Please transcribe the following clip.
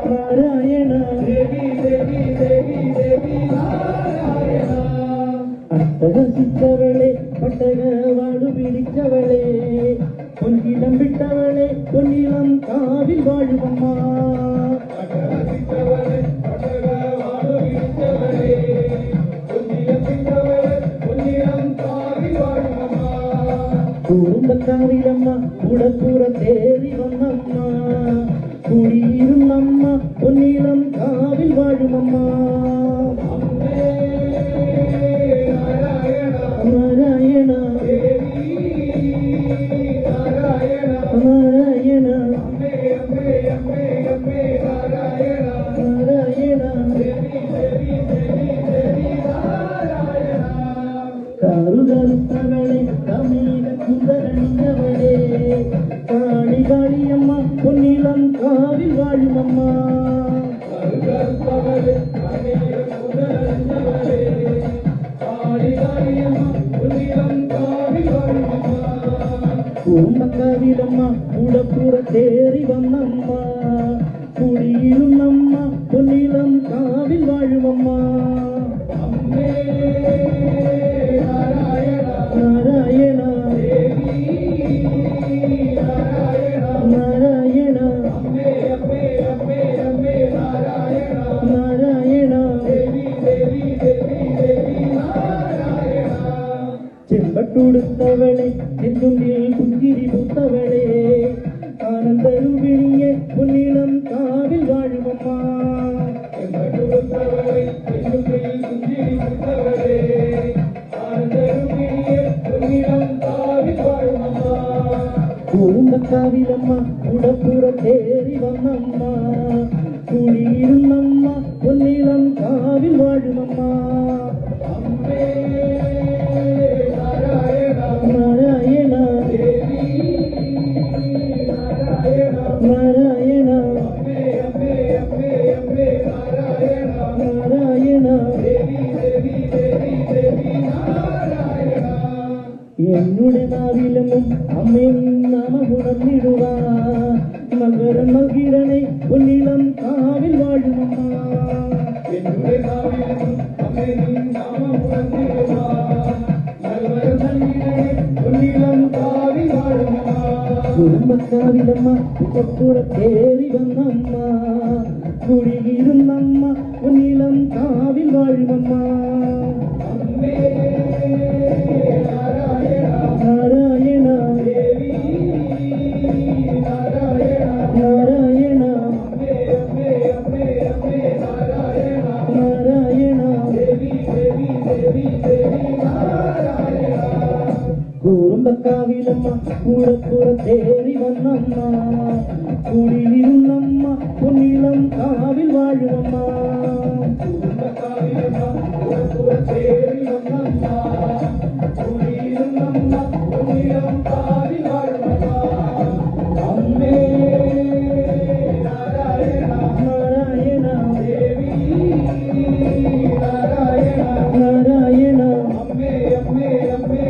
നാരായണ ദേവി ദേവി ദേവി ദേവി നാരായണ അട്ടഹസിച്ചവളെ പട്ടകവാടു പിടിച്ചവളെ പൊന്നിലം വിട്ടവളെ പൊന്നിലം കാവിൽ വാഴുമമ്മ അട്ടഹസിച്ചവളെ പട്ടകവാടു പിടിച്ചവളെ പൊന്നിലം വിട്ടവളെ പൊന്നിലം കാവിൽ വാഴുമമ്മ കുടുംബക്കാവിലമ്മ കുടപ്പുറത്തേറി വന്നമ്മ കുടിയിരുന്നമ്മ പൊന്നിലം കാവിൽ വാഴുമമ്മ നാരായണ നാരായണ നാരായണ കാറുകറുത്തവളെ കമീക കുന്തരണിഞ്ഞവളെ കാളി കാളിയമ്മ പൊന്നിലം കാവിൽ വാഴുമമ്മ കാറുകറുത്തവളെ കമീക കുന്തരണിഞ്ഞവളെ കുടുംബക്കാവിലമ്മ കുടപ്പുറത്തേറി വന്നമ്മ കുടിയിരുന്നമ്മ പൊന്നിലം കാവിൽ വാഴുമമ്മ നാരായണ നാരായണ നാരായണ ചെമ്പട്ടുടുത്തവളെ ചെന്തുണ്ടിൽ പുഞ്ചിരി പൂത്തവളെ ആനന്ദരൂപിണിയെ പൊന്നിലം കാവിൽ വാഴുമമ്മ ചെമ്പട്ടുടുത്തവളെ ചെന്തുണ്ടിൽ പുഞ്ചിരി പൂത്തവളെ ആനന്ദരൂപിണിയെ പൊന്നിലം കാവിൽ വാഴുമമ്മ കുടുംബക്കാവിലമ്മ കുടപ്പുറത്തേറി വന്നമ്മ കുടിയിരുന്നമ്മ പൊന്നിലം കാവിൽ വാഴുമമ്മ നാരായണ നാരായണ നാരായണ എന്നുടെ നാവിലെന്നും അമ്മയും നാമമുണർന്നിടുക നഗരം നൽകിടണേ പൊന്നിലം കാവിൽ വാഴുമമ്മ എന്നുടെ നാവിലെന്നും അമ്മയും നാമമുണർന്നിടുക കുടുംബക്കാവിലമ്മ പുറത്തേറി വന്നമ്മ കുടിയിരുന്നമ്മ പൊന്നിലം കാവിൽ വാഴുമമ്മ നാരായണ നാരായണ നാരായണ കുടുംബക്കാവിലമ്മ കൂടപ്പുറത്തേറി വന്നമ്മ കുടിയിരുന്നമ്മ പൊന്നിലം കാവിൽ വാഴുമമ്മ കുടുംബക്കാവിലമ്മ കൂടപ്പുറത്തേറി വന്നമ്മ കുടിയിരുന്നമ്മ പൊന്നിലം കാവിൽ വാഴുമമ്മ അമ്മേ നാരായണ നാരായണ ദേവി നാരായണ നാരായണ അമ്മേ അമ്മേ അമ്മേ